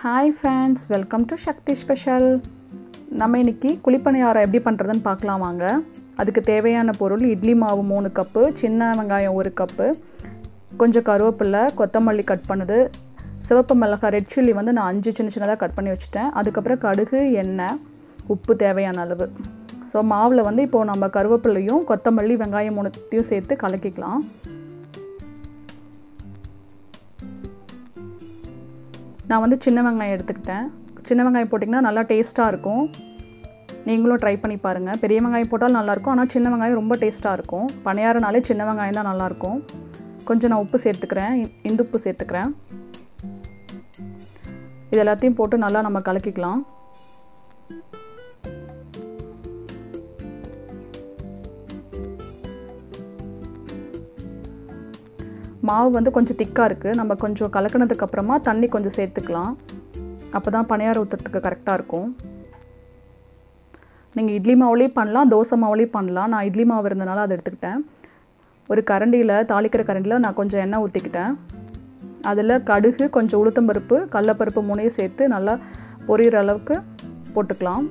Hi friends, welcome to Shakti Special. நம்ம இன்னைக்கு குளிப்பணியாரம் எப்படி பண்றதுன்னு பார்க்கலாம் வாங்க. அதுக்கு தேவையான பொருள் இட்லி மாவு 3 கப், சின்ன வெங்காயம் 1 கப், கொஞ்சம் கருவேப்பிலை, கொத்தமல்லி கட் பண்ணது, சிவப்பு மிளகாய் ரெட் சில்லி வந்து நான் 5 சின்ன சின்னதா கட் பண்ணி வச்சிட்டேன். அதுக்கு அப்புறம் கடுகு, எண்ணெய், உப்பு தேவையான அளவு. சோ மாவுல வந்து இப்போ நம்ம கருவேப்பிலையும், கொத்தமல்லி, வெங்காயம் 3த்தையும் சேர்த்து கலக்கிக்கலாம். நான் வந்து சின்ன வெங்காயம் எடுத்துக்கிட்டேன். சின்ன வெங்காயம் போட்டிங்கன்னா நல்லா டேஸ்டா இருக்கும். நீங்களும் ட்ரை பண்ணி பாருங்க. பெரிய வெங்காயம் போட்டால் நல்லா இருக்கும். ஆனா சின்ன வெங்காயம் ரொம்ப டேஸ்டா இருக்கும். பணியாரனாலே சின்ன வெங்காயம் தான் நல்லா இருக்கும். கொஞ்சம் நான் உப்பு சேர்த்துக்கறேன். இந்துப்பு சேர்த்துக்கறேன். இது எல்லாத்தையும் போட்டு நல்லா நம்ம கலக்கிக்கலாம். மாவு வந்து கொஞ்சம் திக்கா இருக்கு. நம்ம கொஞ்சம் கலக்கினதுக்கு அப்புறமா தண்ணி கொஞ்சம் சேர்த்துக்கலாம். அப்பதான் பணியாரம் ஊத்துறதுக்கு கரெக்ட்டா இருக்கும். நீங்க இட்லி மாவுலயே பண்ணலாம், தோசை மாவுலயே பண்ணலாம். நான் இட்லி மாவு இருந்தனால அதை எடுத்துக்கிட்டேன். ஒரு கரண்டில தாளிக்கிற கரண்டில நான் கொஞ்சம் எண்ணெய் ஊத்திக்கிட்டேன். அதுல கடுகு, கொஞ்சம் உளுத்தம் பருப்பு, கடலை பருப்பு 3ஐயும் சேர்த்து நல்லா பொரியிற அளவுக்கு போட்டுக்கலாம்.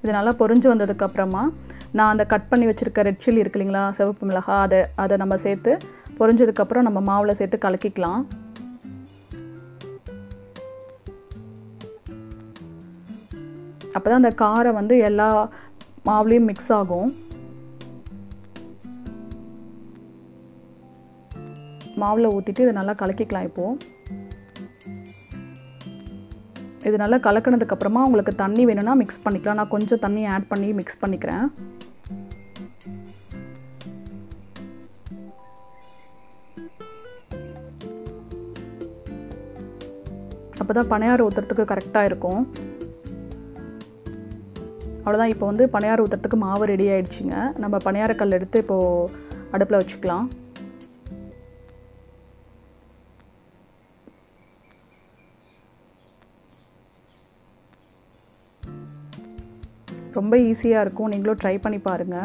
இது நல்லா பொரிஞ்சு வந்ததுக்கு அப்புறமா நான் அந்த கட் பண்ணி வச்சிருக்க ரெட் சில்லி இருக்கு இல்லீங்களா, சிவப்பு மிளகாய், அத நம்ம சேர்த்து பொரிஞ்சதுக்கு அப்புறம் நம்ம மாவுல சேர்த்து கலக்கிக்கலாம். அப்பதான் அந்த காரம் வந்து எல்லா மாவுலயும் மிக்ஸ் ஆகும். மாவுல ஊத்திட்டு இத நல்லா கலக்கிக்கலாம் இப்போ. இது நல்லா கலக்கினதுக்கு அப்புறமா உங்களுக்கு தண்ணி வேணும்னா mix பண்ணிக்கலாம். நான் கொஞ்சம் தண்ணி ஆட் பண்ணி mix பண்ணிக்கிறேன். அப்பதான் பணியாரம் ஊத்துறதுக்கு கரெக்ட்டா இருக்கும். அவ்வளவுதான். இப்போ வந்து பணியாரம் ஊத்துறதுக்கு மாவு ரெடி ஆயிடுச்சுங்க. நம்ம பணியார கல் எடுத்து இப்போ அடுப்புல வச்சுக்கலாம். ரொம்ப ஈஸியா இருக்கும். நீங்களும் ட்ரை பண்ணி பாருங்க.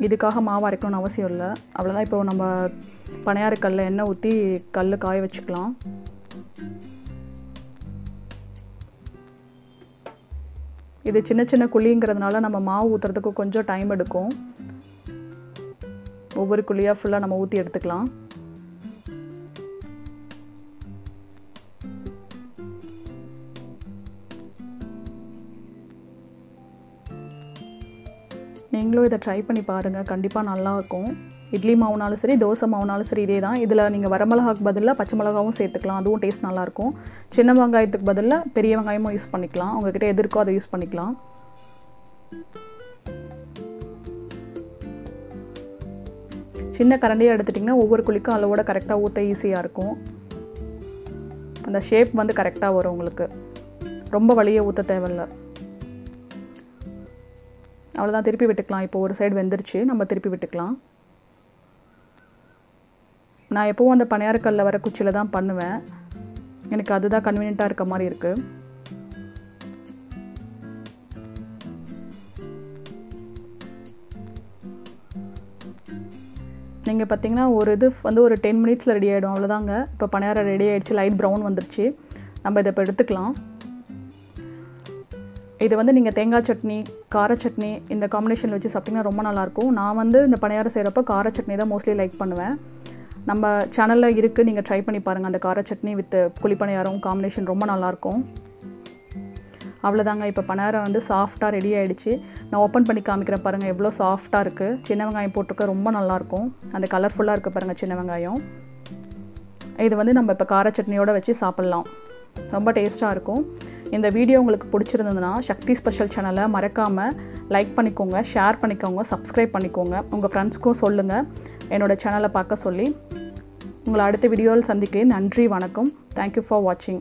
இதுக்காக மாவு அரைக்கணும்னு அவசியம் இல்ல. அவ்வளவுதான். இப்போ நம்ம பணியார கல்ல எண்ணெய் ஊத்தி கல்ல காய வச்சுக்கலாம். இது சின்ன சின்ன குழிங்கிறதுனால நம்ம மாவு ஊத்துறதுக்கு கொஞ்சம் டைம் எடுக்கும். ஒவ்வொரு குழியா ஃபுல்லா நம்ம ஊத்தி எடுத்துக்கலாம். நீங்களும் இத ட்ரை பண்ணி பாருங்க. கண்டிப்பா நல்லா இருக்கும். இட்லி மாவுனாலும் சரி, தோசை மாவுனாலும் சரி இதே தான். இதுல நீங்க வரமிளகாய்க்கு பதிலா பச்சை மிளகாயும் சேர்த்துக்கலாம். அதுவும் டேஸ்ட் நல்லா இருக்கும். சின்ன வெங்காயத்துக்கு பதிலா பெரிய வெங்காயமும் யூஸ் பண்ணிக்கலாம். உங்ககிட்ட எது இருக்கோ அதை யூஸ் பண்ணிக்கலாம். சின்ன கரண்டியா எடுத்துட்டீங்கன்னா ஒவ்வொரு குழிக்கும் அளவோட கரெக்ட்டா ஊத்த ஈஸியா இருக்கும். அந்த ஷேப் வந்து கரெக்ட்டா வரும் உங்களுக்கு. ரொம்ப வலிய ஊத்த தேவையில்ல. அவ்வளவுதான். திருப்பி விட்டுக்கலாம். இப்போ ஒரு சைடு வெந்திருச்சு. நம்ம திருப்பி விட்டுக்கலாம். நான் எப்பவும் அந்த பணியார கல்ல வர குச்சில தான் பண்ணுவேன். எனக்கு அதுதான் கன்வீனியன்ட்டா இருக்க மாதிரி இருக்கு. நீங்க பாத்தீங்கன்னா ஒரு இது வந்து ஒரு 10 மினிட்ஸ்ல ரெடி ஆயிடும். அவ்வளவுதாங்க. இப்போ பணியாரம் ரெடி ஆயிடுச்சு. லைட் பிரவுன் வந்துருச்சு. நம்ம இத இப்ப எடுத்துக்கலாம். இது வந்து நீங்க தேங்காய் சட்னி, கார சட்னி இந்த காம்பினேஷன்ல வச்சு சாப்பிட்டீங்கன்னா ரொம்ப நல்லா இருக்கும். நான் வந்து இந்த பணியாரம் செய்றப்ப கார சட்னி தான் மோஸ்ட்லி லைக் பண்ணுவேன். நம்ம சேனல்ல இருக்கு. நீங்க ட்ரை பண்ணி பாருங்க. அந்த கார சட்னி வித் குளிப்பணியாரம் காம்பினேஷன் ரொம்ப நல்லா இருக்கும். அவ்வளவுதாங்க. இப்போ பணியாரம் வந்து சாஃப்ட்டா ரெடி ஆயிடுச்சு. நான் ஓபன் பண்ணி காமிக்கிறேன் பாருங்க. எவ்வளவு சாஃப்ட்டா இருக்கு. சின்ன வெங்காயம் போட்டுக்க ரொம்ப நல்லா இருக்கும். அந்த கலர்ஃபுல்லா இருக்கு பாருங்க சின்ன வெங்காயம். இது வந்து நம்ம இப்ப கார சட்னியோட வச்சு சாப்பிடலாம். ரொம்ப டேஸ்டா இருக்கும். இந்த வீடியோ உங்களுக்கு பிடிச்சிருந்ததுனா சக்தி ஸ்பெஷல் சேனலை மறக்காம லைக் பண்ணிக்கோங்க, ஷேர் பண்ணிக்கோங்க, சப்ஸ்கிரைப் பண்ணிக்கோங்க. உங்க ஃப்ரெண்ட்ஸ்க்கும் சொல்லுங்க என்னோட சேனலை பார்க்க சொல்லி. உங்களை அடுத்த வீடியோவில் சந்திக்கிறேன். நன்றி, வணக்கம். Thank you for watching.